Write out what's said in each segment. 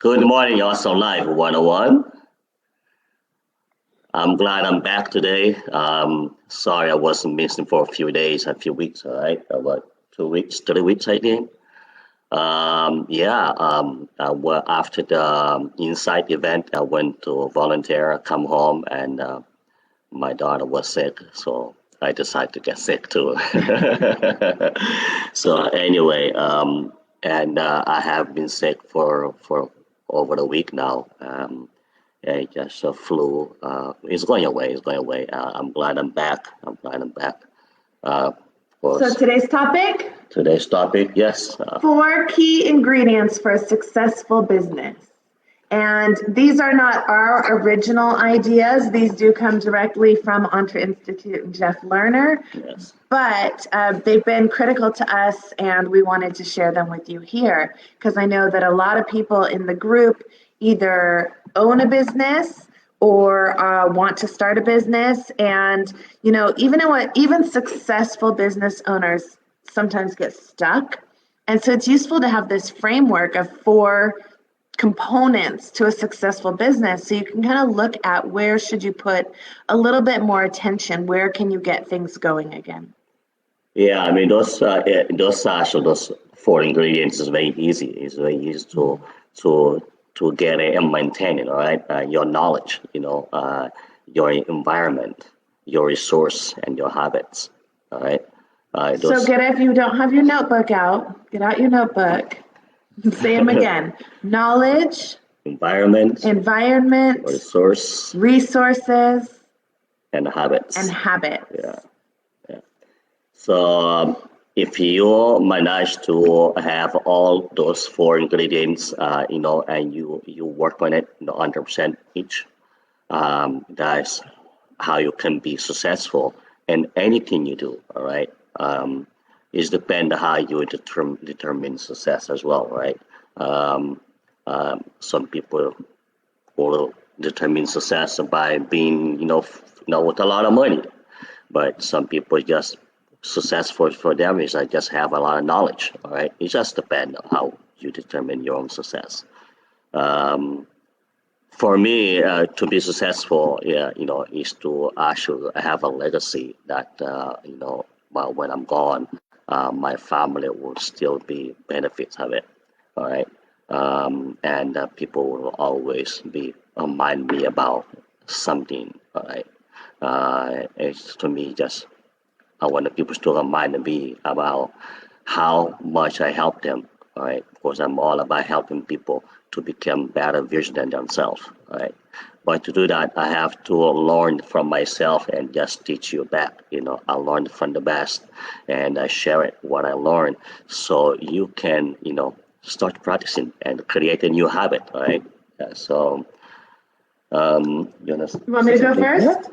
Good morning, Awesome Life 101. I'm glad I'm back today. Sorry I wasn't missing for a few days, a few weeks, all right? About 2 weeks, 3 weeks, I think. Well, after the Insight event, I went to volunteer, come home, and my daughter was sick, so I decided to get sick too. So anyway, and I have been sick for over a week now. Just a flu. It's going away. It's going away. I'm glad I'm back. I'm glad I'm back. Of So course, today's topic, yes. 4 key ingredients for a successful business. And these are not our original ideas. These do come directly from Entre Institute and Jeff Lerner, Yes. but they've been critical to us, and we wanted to share them with you here because I know that a lot of people in the group either own a business or want to start a business. And, even successful business owners sometimes get stuck. And so it's useful to have this framework of 4 components to a successful business, so you can kind of look at where should you put a little bit more attention, where can you get things going again. Yeah, I mean those four ingredients is very easy. It's very easy to get it and maintain it. All right, your knowledge, your environment, your resource, and your habits. All right. So if you don't have your notebook out, get out your notebook and say them again. Knowledge, environment, environment, resource, resources, and habits. and habits. Yeah. So if you manage to have all those four ingredients, and you work on it, 100% each, that's how you can be successful in anything you do. All right. It's depend how you determine success as well, right? Some people will determine success by being, with a lot of money, but some people just successful for them is I just have a lot of knowledge. All right, it just depends on how you determine your own success. For me, to be successful, is to actually have a legacy that well, when I'm gone, my family will still be benefits of it. All right, and people will always be remind me about something. All right, it's to me just I want the people to remind me about how much I help them. All right, because I'm all about helping people to become better version than themselves. All right, but to do that, I have to learn from myself and just teach you back. I learned from the best, and I share it what I learned, so you can start practicing and create a new habit. All right. Yeah, so you want me to go first?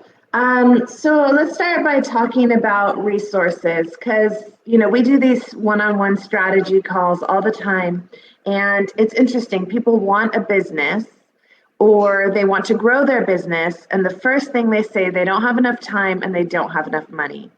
So let's start by talking about resources, because we do these one-on-one strategy calls all the time, and it's interesting. People want a business or they want to grow their business, and the first thing they say, they don't have enough time and they don't have enough money.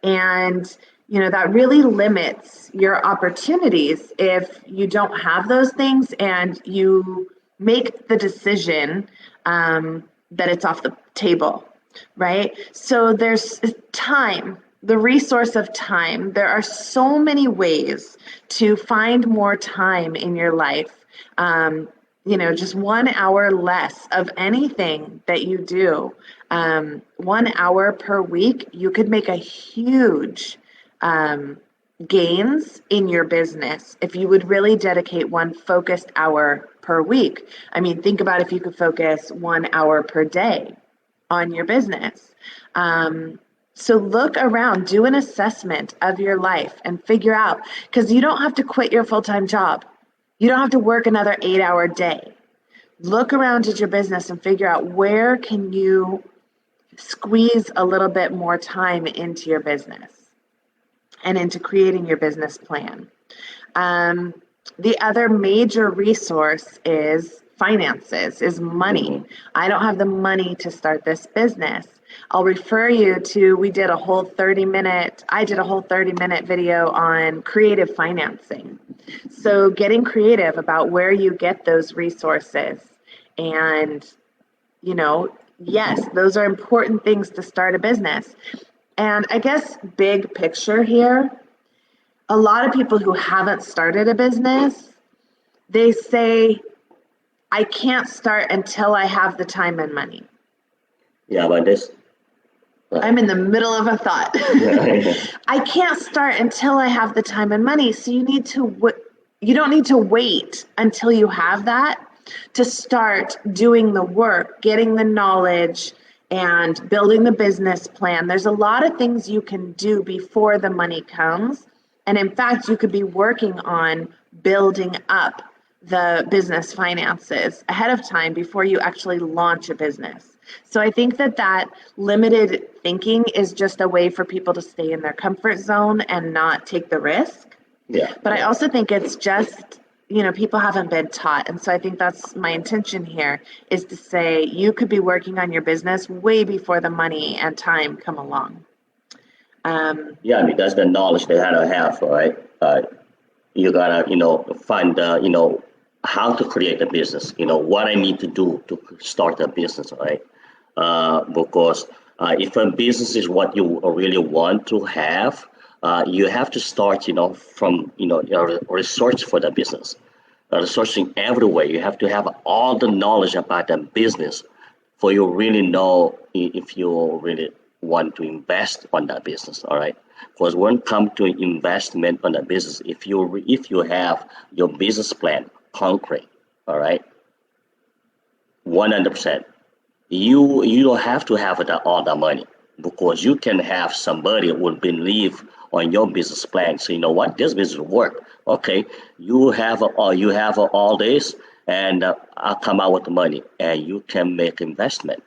And that really limits your opportunities if you don't have those things and you make the decision that it's off the table, right? So there's time, the resource of time. There are so many ways to find more time in your life. Just 1 hour less of anything that you do. 1 hour per week, you could make a huge gains in your business if you would really dedicate one focused hour per week. I mean, think about if you could focus 1 hour per day on your business. So look around, do an assessment of your life and figure out, because you don't have to quit your full-time job. You don't have to work another 8-hour day. Look around at your business and figure out where can you squeeze a little bit more time into your business and into creating your business plan. The other major resource is finances, is money. I don't have the money to start this business. I'll refer you to, I did a whole 30-minute video on creative financing. So getting creative about where you get those resources. And, yes, those are important things to start a business. And I guess big picture here, a lot of people who haven't started a business, they say, I can't start until I have the time and money. Yeah, but this. I'm in the middle of a thought. I can't start until I have the time and money. So you don't need to wait until you have that to start doing the work, getting the knowledge, and building the business plan. There's a lot of things you can do before the money comes. And in fact, you could be working on building up the business finances ahead of time before you actually launch a business. So I think that limited thinking is just a way for people to stay in their comfort zone and not take the risk. Yeah. But I also think it's just, people haven't been taught. And so I think that's my intention here, is to say you could be working on your business way before the money and time come along. Because the knowledge they had to have, right? You gotta, find, how to create a business. What I need to do to start a business, right? Because if a business is what you really want to have, you have to start, from, your research for the business, researching everywhere. You have to have all the knowledge about the business for you really know if you really want to invest on that business. All right. Because when it comes to investment on a business, if you have your business plan concrete, all right, 100%, you don't have to have all the money, because you can have somebody who will believe on your business plan. So you know what, this business will work. Okay, you have all this, and I'll come out with the money, and you can make investment.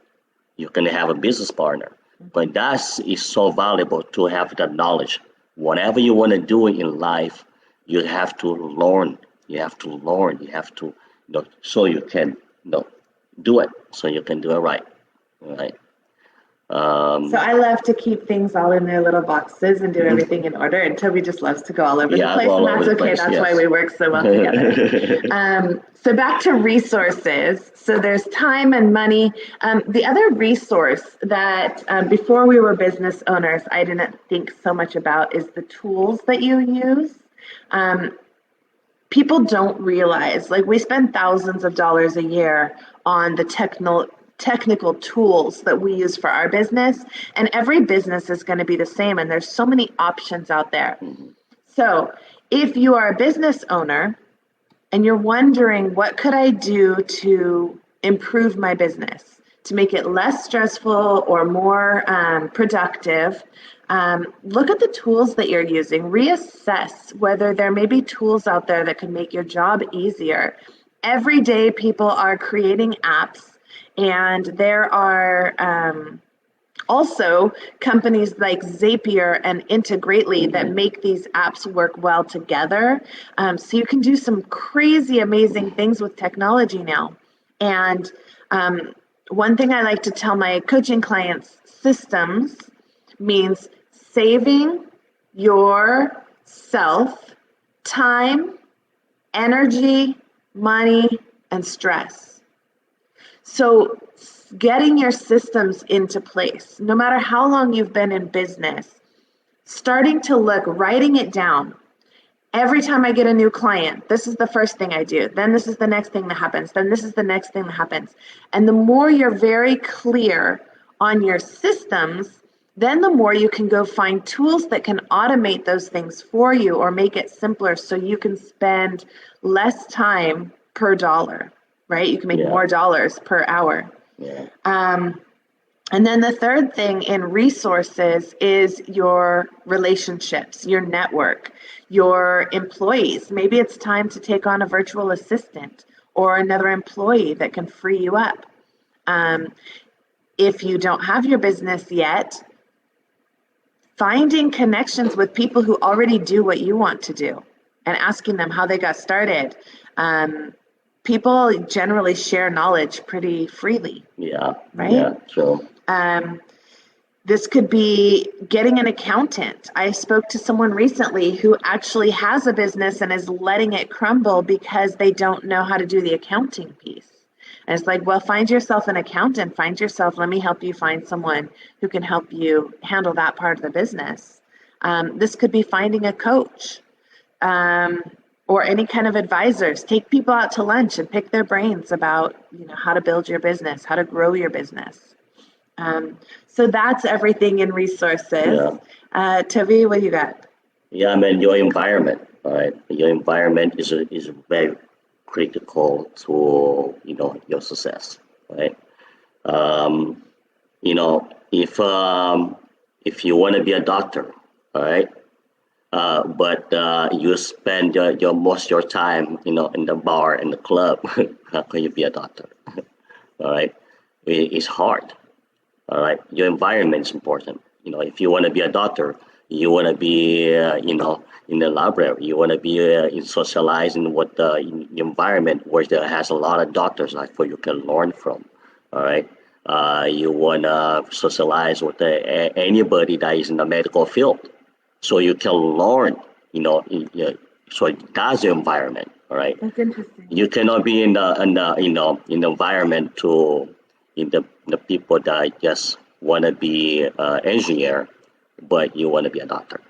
You can have a business partner. But that is so valuable to have that knowledge. Whatever you want to do in life, you have to learn. You have to, so you can, do it. So you can do it right. Right. So I love to keep things all in their little boxes and do everything in order. And Toby just loves to go all over the place, and that's okay. That's why we work so well together. So back to resources. So there's time and money. The other resource that before we were business owners, I didn't think so much about is the tools that you use. People don't realize, like, we spend thousands of dollars a year on the technical tools that we use for our business, and every business is going to be the same, and there's so many options out there. So if you are a business owner and you're wondering, what could I do to improve my business, to make it less stressful or more productive, look at the tools that you're using. Reassess whether there may be tools out there that can make your job easier. Every day people are creating apps, and there are also companies like Zapier and Integrately that make these apps work well together. So you can do some crazy, amazing things with technology now. And one thing I like to tell my coaching clients, systems means saving yourself time, energy, money, and stress. So getting your systems into place, no matter how long you've been in business, starting to writing it down. Every time I get a new client, this is the first thing I do. Then this is the next thing that happens. Then this is the next thing that happens. And the more you're very clear on your systems, then the more you can go find tools that can automate those things for you or make it simpler so you can spend less time per dollar, right? You can make more dollars per hour. Yeah. And then the third thing in resources is your relationships, your network, your employees. Maybe it's time to take on a virtual assistant or another employee that can free you up. If you don't have your business yet, finding connections with people who already do what you want to do and asking them how they got started. People generally share knowledge pretty freely. Yeah. Right? Yeah, true. This could be getting an accountant. I spoke to someone recently who actually has a business and is letting it crumble because they don't know how to do the accounting piece. And it's like, well, find yourself an accountant, let me help you find someone who can help you handle that part of the business. This could be finding a coach, or any kind of advisors. Take people out to lunch and pick their brains about, how to build your business, how to grow your business. So that's everything in resources. Yeah. Tovy, what you got? Yeah, I mean your environment, all right? Your environment is very critical to your success, right? Um, if you want to be a doctor, all right, but you spend your most of your time, in the bar in the club, how can you be a doctor? All right, it's hard. All right, your environment is important. If you want to be a doctor, you want to be, in the library. You want to be socialized in what in the environment where there has a lot of doctors, like where you can learn from. All right, you want to socialize with anybody that is in the medical field, so you can learn. So that's the environment. All right, That's interesting. you cannot be in the environment to in the people that just want to be engineer, but you want to be a doctor.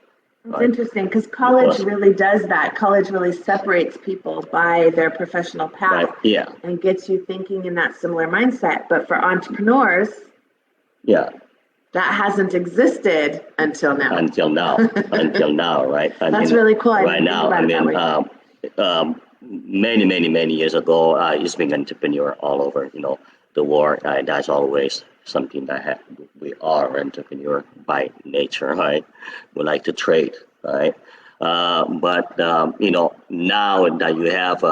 It's Right? interesting because college really does that. College really separates people by their professional path, Right. Yeah. and gets you thinking in that similar mindset. But for entrepreneurs, Yeah. that hasn't existed until now. Until now, right? That's really cool. I Right didn't now, think about it that way. many years ago, it's being an entrepreneur all over, the world. That's always something that we are entrepreneur by nature, right? We like to trade, right? But now that you have,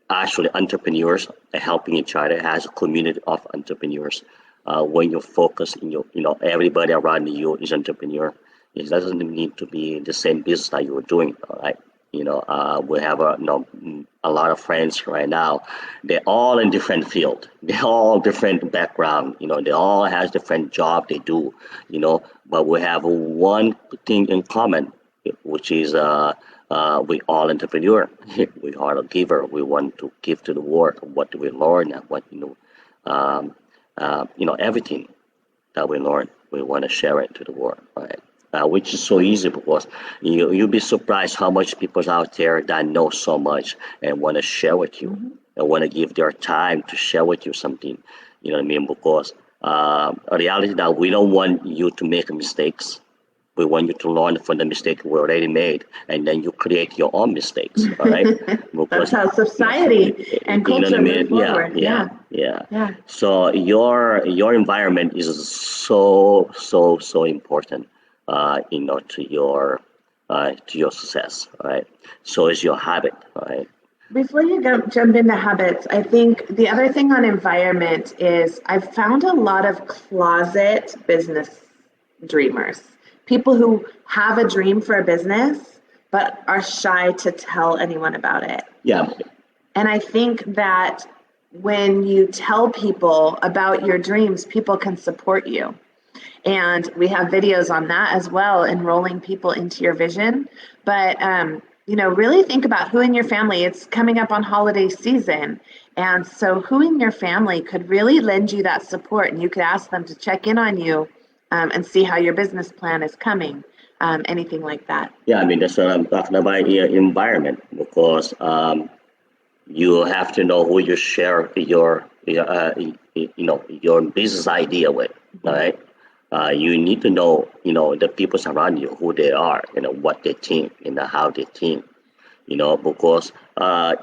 actually entrepreneurs helping each other as a community of entrepreneurs, when you focus in everybody around you is entrepreneur. It doesn't need to be the same business that you're doing, all right? We have a lot of friends right now. They're all in different field. They're all different background. They all has different job they do. But we have one thing in common, which is we all entrepreneur. We are a giver. We want to give to the world what we learn and what um, everything that we learn. We want to share it to the world, right? Which is so easy because you'll be surprised how much people out there that know so much and want to share with you, and want to give their time to share with you something. You know what I mean? Because a reality that we don't want you to make mistakes. We want you to learn from the mistake we already made, and then you create your own mistakes. All right? That's how society and culture move forward. Yeah. So your environment is so important. To your success. All right. So is your habit. All right. Before you jump into habits, I think the other thing on environment is I've found a lot of closet business dreamers, people who have a dream for a business but are shy to tell anyone about it. Yeah. And I think that when you tell people about your dreams, people can support you. And we have videos on that as well, enrolling people into your vision. But, really think about who in your family. It's coming up on holiday season. And so who in your family could really lend you that support? And you could ask them to check in on you, and see how your business plan is coming, anything like that. Yeah, I mean, that's what I'm talking about, your environment, because you have to know who you share your business idea with, all right? You need to know, the people around you, who they are, what they think, how they think, because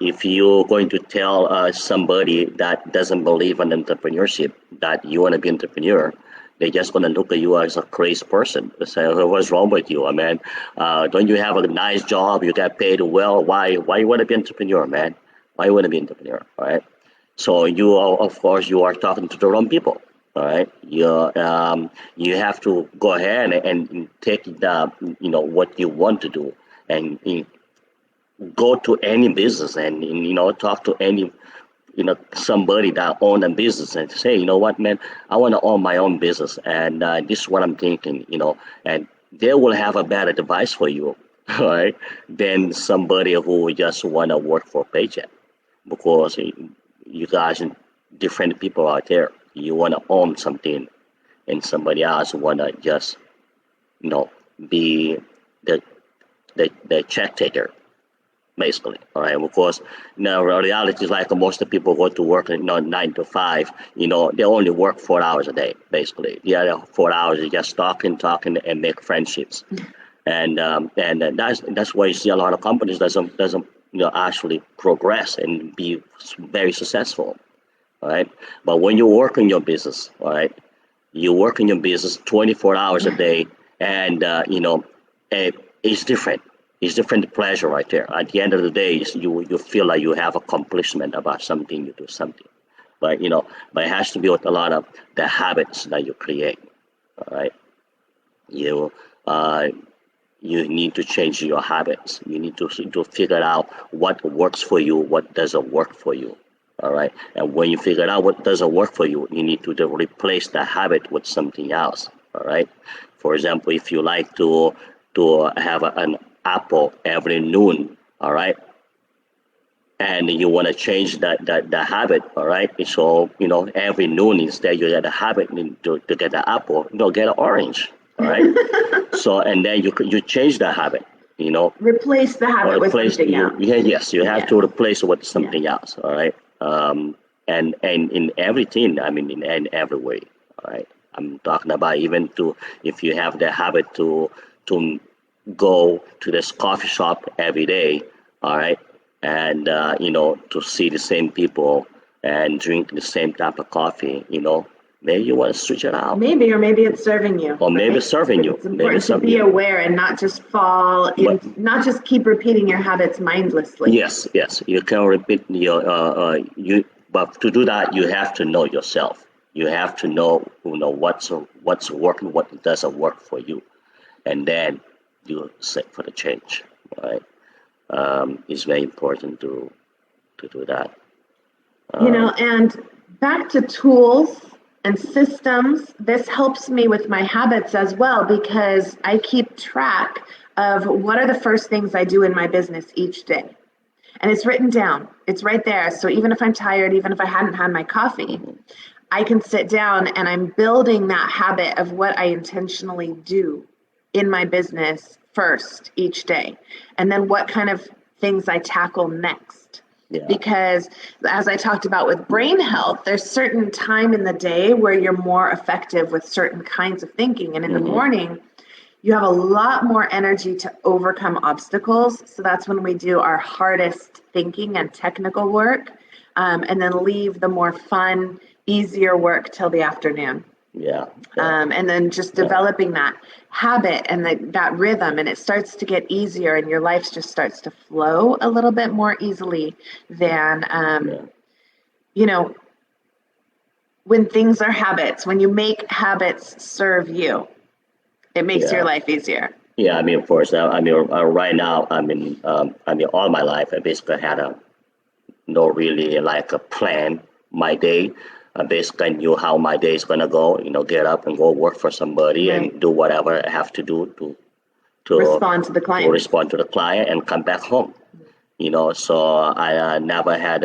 if you're going to tell somebody that doesn't believe in entrepreneurship that you want to be an entrepreneur, they're just going to look at you as a crazy person. They say, "Oh, what's wrong with you, man? Don't you have a nice job? You get paid well. Why you want to be an entrepreneur, man? Why you want to be an entrepreneur?" All right. So of course, you are talking to the wrong people. All right. You have to go ahead and take the what you want to do, and go to any business and talk to any somebody that own a business and say, you know what, man, I want to own my own business, and this is what I'm thinking, and they will have a better advice for you, all right, than somebody who just want to work for a paycheck, because you guys are different people out there. You want to own something, and somebody else want to just, be the the check taker, basically. All right, because reality is like most of the people go to work 9 to 5. They only work 4 hours a day, basically. The other 4 hours is just talking, and make friendships. And that's why you see a lot of companies doesn't actually progress and be very successful. All right, but when you work in your business, all right, you work in your business 24 hours a day, and it's different. It's different pleasure right there. At the end of the day, you feel like you have accomplishment about something. You do something, but it has to be with a lot of the habits that you create. All right, you you need to change your habits. You need to figure out what works for you, what doesn't work for you. All right, and when you figure out what doesn't work for you, you need to replace the habit with something else. All right, for example, if you like to have an apple every noon, all right, and you want to change that habit, all right, so every noon, instead you get a habit to get the apple, get an orange, all right. So, and then you change the habit, Replace the habit with something else. Yes, you have to replace it with something else, all right. And in everything, I mean, in every way, all right. I'm talking about even if you have the habit to go to this coffee shop every day, all right, and to see the same people and drink the same type of coffee, maybe you want to switch it out. Maybe it's serving you. Or maybe it's serving you. It's important to be aware and not just not just keep repeating your habits mindlessly. Yes, you can repeat but to do that, you have to know yourself. You have to know, what's working, what doesn't work for you, and then you set for the change. Right? It's very important to do that. And back to tools and systems, this helps me with my habits as well, because I keep track of what are the first things I do in my business each day. And it's written down. It's right there. So even if I'm tired, even if I hadn't had my coffee, I can sit down and I'm building that habit of what I intentionally do in my business first each day. And then what kind of things I tackle next. Yeah. Because as I talked about with brain health, there's certain time in the day where you're more effective with certain kinds of thinking. And in the morning, you have a lot more energy to overcome obstacles. So that's when we do our hardest thinking and technical work, and then leave the more fun, easier work till the afternoon. Yeah. And then just developing that habit and that rhythm, and it starts to get easier, and your life just starts to flow a little bit more easily than, when things are habits, when you make habits serve you, it makes your life easier. Yeah, I mean, of course. Right now, all my life, I basically had really like a plan my day. I basically knew how my day is gonna go. Get up and go work for somebody and do whatever I have to do to respond to the client. To respond to the client and come back home. So I never had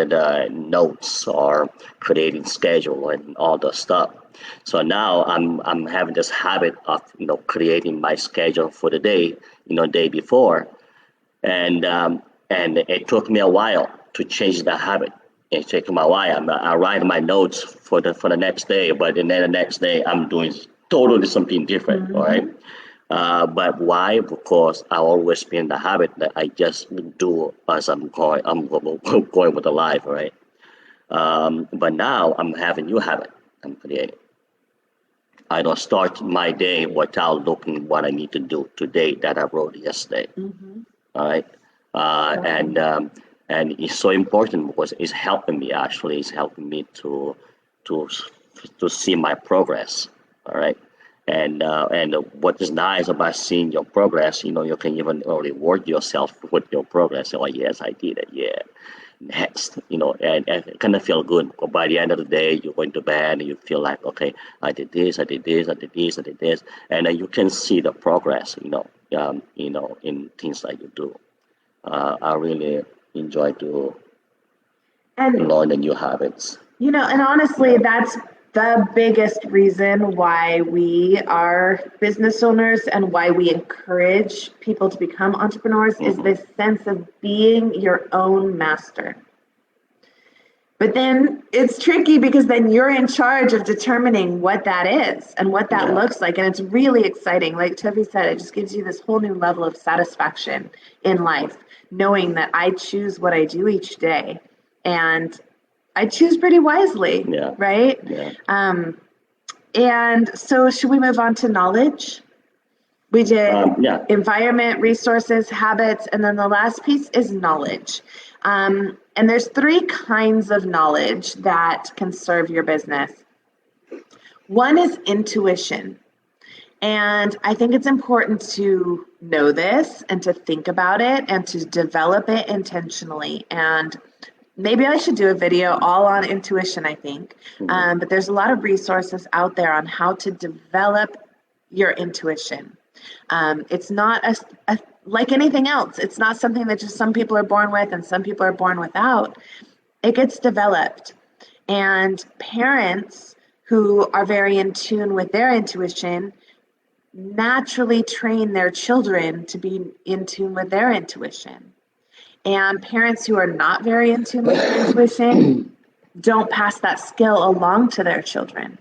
notes or creating schedule and all the stuff. So now I'm having this habit of creating my schedule for the day, day before, and it took me a while to change that habit. It took me a while. I write my notes for the next day, but then the next day I'm doing totally something different. All right. But why? Because I always been in the habit that I just do as I'm going. I'm going with the life, right? But now I'm having a new habit. I'm creating. I don't start my day without looking what I need to do today that I wrote yesterday. All right, and it's so important because it's helping me. Actually, it's helping me to see my progress. All right. And what is nice about seeing your progress, you can even reward yourself with your progress. Oh, yes, I did it. Yeah. next, and kind of feel good. But by the end of the day, you're going to bed and you feel like, okay, I did this, I did this, I did this, I did this, and then you can see the progress, in things that you do. I really enjoy to And learn the new habits. and honestly, that's the biggest reason why we are business owners and why we encourage people to become entrepreneurs is Hmm. this sense of being your own master. But then it's tricky because then you're in charge of determining what that is and what that Yeah, looks like. And it's really exciting. Like Tovy said, it just gives you this whole new level of satisfaction in life, knowing that I choose what I do each day. And I choose pretty wisely, yeah, right? yeah. And so, should we move on to knowledge? We did Yeah. environment, resources, habits, and then the last piece is knowledge. And there's three kinds of knowledge that can serve your business. One is intuition. And I think it's important to know this and to think about it and to develop it intentionally. And maybe I should do a video all on intuition, I think. Mhm. But there's a lot of resources out there on how to develop your intuition. It's not like anything else. It's not something that just some people are born with and some people are born without. It gets developed. And parents who are very in tune with their intuition naturally train their children to be in tune with their intuition. And parents who are not very in tune with their intuition don't pass that skill along to their children.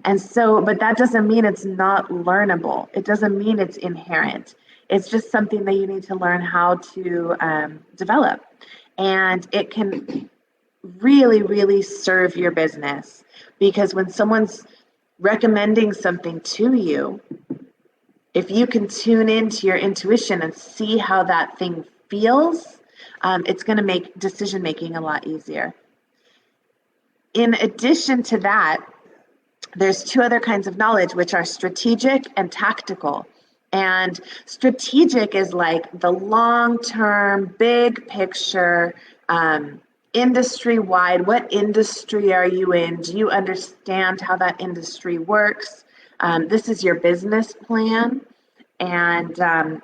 And so, but that doesn't mean it's not learnable. It doesn't mean it's inherent. It's just something that you need to learn how to develop. And it can really, really serve your business because when someone's recommending something to you, if you can tune into your intuition and see how that thing feels, it's going to make decision making a lot easier. In addition to that, there's two other kinds of knowledge, which are strategic and tactical. And strategic is like the long-term, big picture, industry-wide. What industry are you in? Do you understand how that industry works? This is your business plan and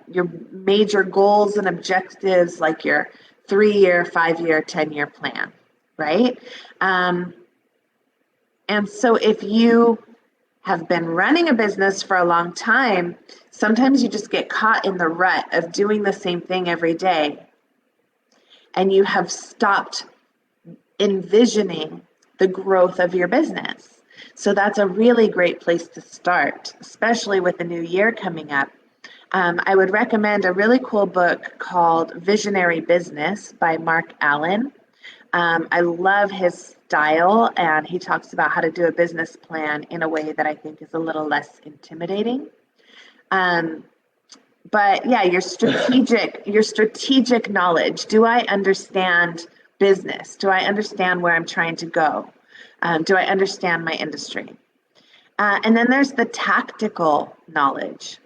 your major goals and objectives, like your 3-year, 5-year, 10-year plan, right? And so if you have been running a business for a long time, sometimes you just get caught in the rut of doing the same thing every day. And you have stopped envisioning the growth of your business. So that's a really great place to start, especially with the new year coming up. I would recommend a really cool book called Visionary Business by Mark Allen. I love his style, and he talks about how to do a business plan in a way that I think is a little less intimidating. But yeah, your strategic knowledge. Do I understand business? Do I understand where I'm trying to go? Do I understand my industry? And then there's the tactical knowledge.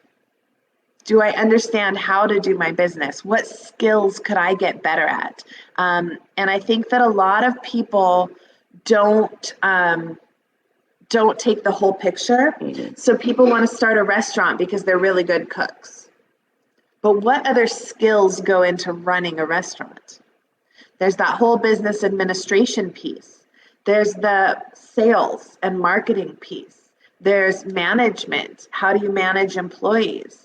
Do I understand how to do my business? What skills could I get better at? And I think that a lot of people don't take the whole picture. Mhm. So people want to start a restaurant because they're really good cooks. But what other skills go into running a restaurant? There's that whole business administration piece. There's the sales and marketing piece. There's management. How do you manage employees?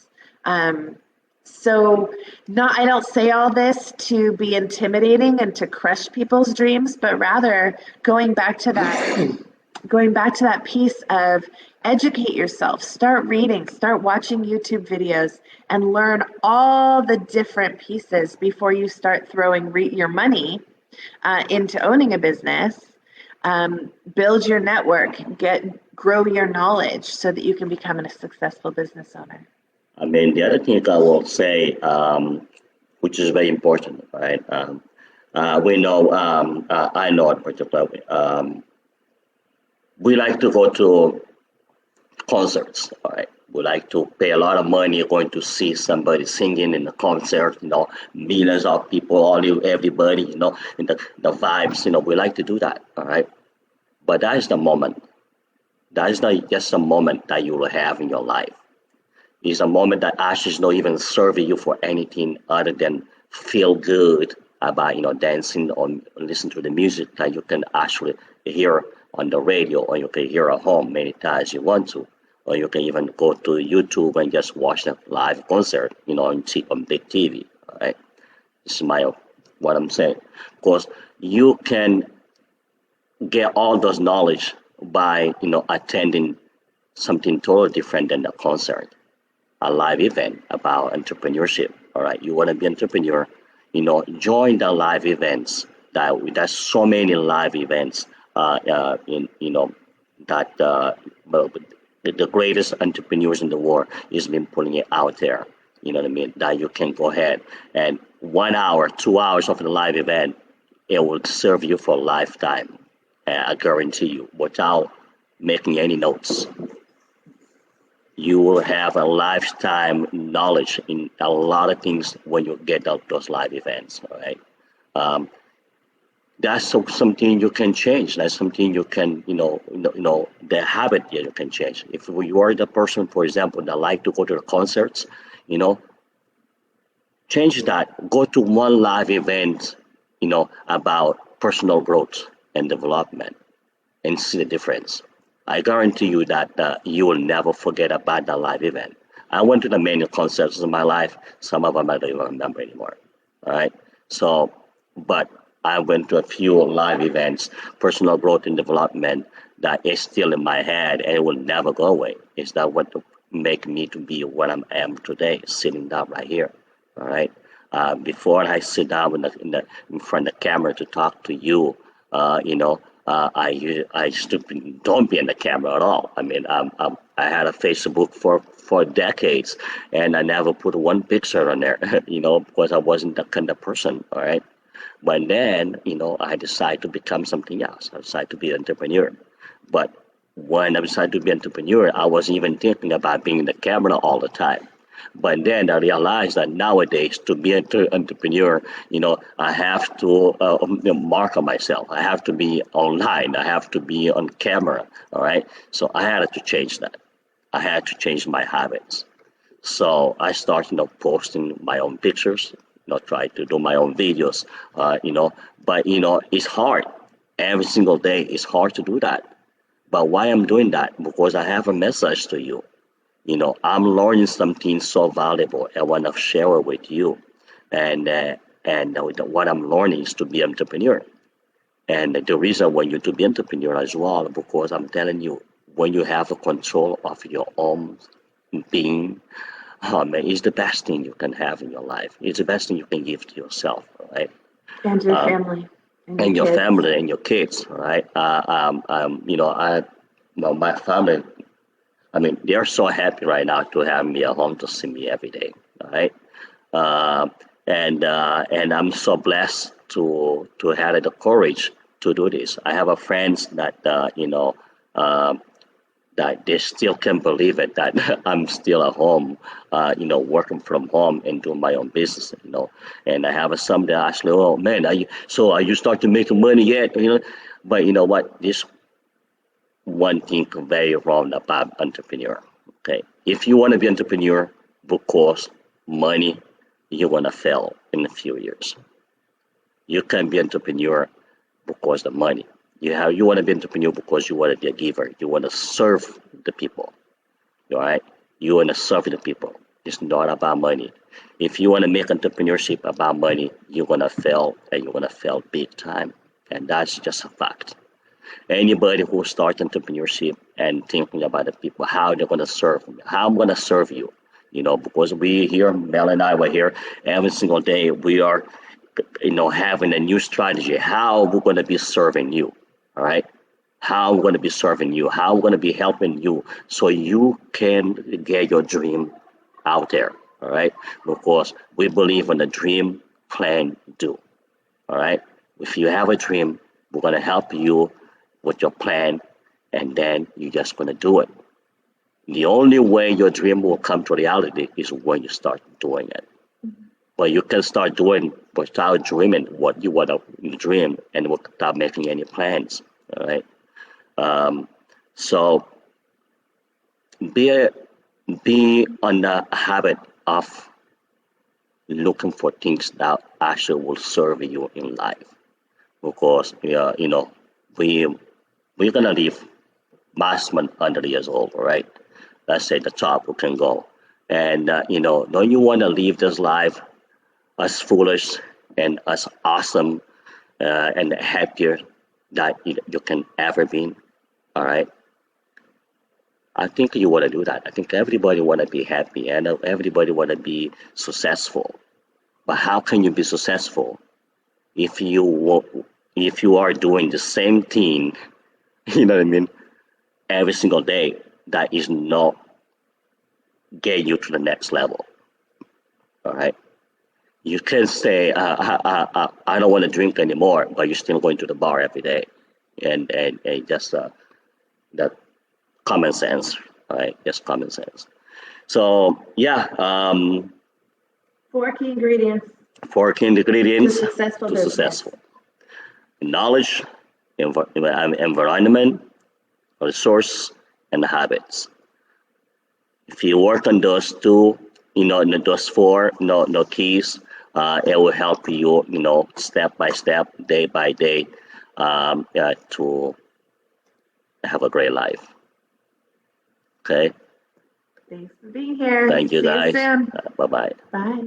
So I don't say all this to be intimidating and to crush people's dreams, but rather going back to that piece of educate yourself, start reading, start watching YouTube videos, and learn all the different pieces before you start throwing your money into owning a business. Build your network, grow your knowledge so that you can become a successful business owner. I mean, the other thing I will say, which is very important, right? We know, I know in particular, we like to go to concerts. All right, we like to pay a lot of money going to see somebody singing in the concert. Millions of people, everybody. In the vibes. We like to do that. All right, but that is the moment. That is not just a moment that you will have in your life. It's a moment that actually is not even serving you for anything other than feel good about dancing or listen to the music that you can actually hear on the radio, or you can hear at home many times you want to, or you can even go to YouTube and just watch the live concert on big TV. All right, this is my what I'm saying, because you can get all those knowledge by attending something totally different than the concert, a live event about entrepreneurship. All right, you want to be entrepreneur, join the live events. There's so many live events in that well, the greatest entrepreneurs in the world is been putting it out there. You know what I mean? That you can go ahead and 1 hour, 2 hours of the live event, it will serve you for a lifetime. I guarantee you, without making any notes. You will have a lifetime knowledge in a lot of things when you get out those live events. All right, um, that's something you can change. That's something you can, the habit that you can change. If you are the person, for example, that like to go to the concerts, you know, change that. Go to one live event, about personal growth and development, and see the difference. I guarantee you that you will never forget about that live event. I went to the many concerts in my life. Some of them I don't even remember anymore. All right. So, but I went to a few live events, personal growth and development, that is still in my head and it will never go away. Is that what make me to be what I am today, sitting down right here? All right. Before I sit down in front of the camera to talk to you, I used to don't be in the camera at all. I mean, I had a Facebook for decades, and I never put one picture on there, because I wasn't that kind of person. All right, but then I decided to become something else. I decided to be an entrepreneur, but when I decided to be an entrepreneur, I wasn't even thinking about being in the camera all the time. But then I realized that nowadays, to be an entrepreneur, I have to market myself. I have to be online. I have to be on camera. All right. So I had to change that. I had to change my habits. So I started, posting my own pictures, try to do my own videos, but, it's hard. Every single day, it's hard to do that. But why I'm doing that? Because I have a message to you. I'm learning something so valuable. I want to share it with you, and what I'm learning is to be entrepreneur. And the reason why you to be entrepreneur as well, because I'm telling you, when you have a control of your own being, man, it's the best thing you can have in your life. It's the best thing you can give to yourself, right? And your family and your And your kids. family and your kids, right? My family, I mean, they're so happy right now to have me at home to see me every day. All right, uh, and I'm so blessed to have the courage to do this. I have a friends that uh, that they still can't believe it that I'm still at home, working from home and doing my own business. And I have some that actually, oh man, are you starting to make money yet? But you know what? This one thing very wrong about entrepreneur. Okay, if you want to be entrepreneur because money, you're gonna fail in a few years. You can be entrepreneur because the money. You want to be entrepreneur because you want to be a giver. You want to serve the people. All right, you want to serve the people. It's not about money. If you want to make entrepreneurship about money, you're gonna fail, and you're gonna fail big time. And that's just a fact. Anybody who starts entrepreneurship and thinking about the people, how they're going to serve me, how I'm going to serve you, because we here, Mel and I were here every single day. We are, having a new strategy. How we're going to be serving you, all right? How we're going to be serving you, how we're going to be helping you so you can get your dream out there, all right? Because we believe in the dream, plan, do, all right? If you have a dream, we're going to help you with your plan, and then you're just going to do it. The only way your dream will come to reality is when you start doing it. But you can start doing without dreaming what you want to dream and without making any plans. All right. Um, so be be on the habit of looking for things that actually will serve you in life. Because we we're gonna live maximum 100 years old, right? Let's say the top who can go. And don't you want to live this life as foolish and as awesome and happier that you can ever be? All right. I think you want to do that. I think everybody want to be happy and everybody want to be successful. But how can you be successful if if you are doing the same thing, you know what I mean, every single day that is not get you to the next level? All right. You can say, I don't want to drink anymore, but you're still going to the bar every day, and just that common sense, right? Just common sense. So yeah, Four key ingredients four key to ingredients successful to business. successful: knowledge, environment, resource, and habits. If you work on those two, those four, no keys, it will help you, step by step, day by day, to have a great life. Okay. Thanks for being here. Thank you, See you guys. soon. Bye bye. Bye.